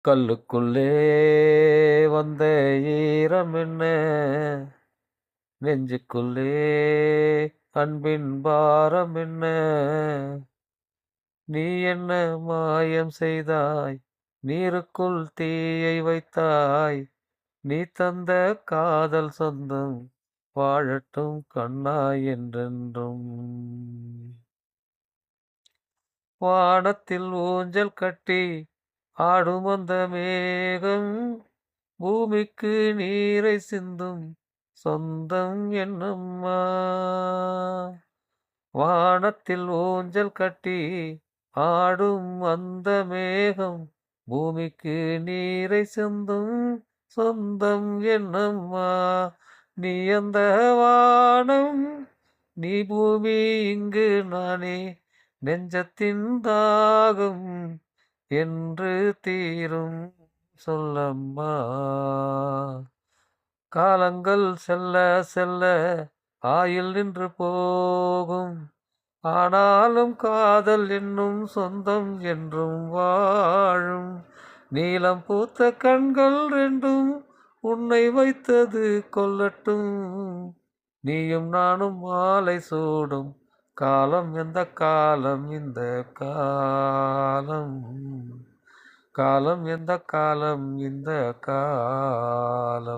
கல்லுக்குள்ளே வந்த ஈரம் என்ன நெஞ்சுக்குள்ளே அன்பின் பாரம் என்ன நீ என்ன மாயம் செய்தாய் நீருக்குள் தீயை வைத்தாய் நீ தந்த காதல் சொந்தம் வாழட்டும் கண்ணாய் என்றென்றும் வானத்தில் ஊஞ்சல் கட்டி ஆடும் அந்த மேகம் பூமிக்கு நீரை சிந்தும் சொந்தம் என்னம்மா வானத்தில் ஊஞ்சல் கட்டி ஆடும் அந்த மேகம் பூமிக்கு நீரை சிந்தும் சொந்தம் என்னம்மா நீ அந்த வானம் நீ பூமி இங்கு நானே நெஞ்சத்தின் தாகம் என்று தீரும் சொல்லம்மா காலங்கள் செல்ல செல்ல ஆயுள் நின்று போகும் ஆனாலும் காதல் என்னும் சொந்தம் என்றும் வாழும் நீலம் பூத்த கண்கள் ரெண்டும் உன்னை வைத்தது கொல்லட்டும் நீயும் நானும் மாலை சூடும் காலம் எந்த காலம் இந்த காலம் காலம் எந்த காலம் இந்த காலம்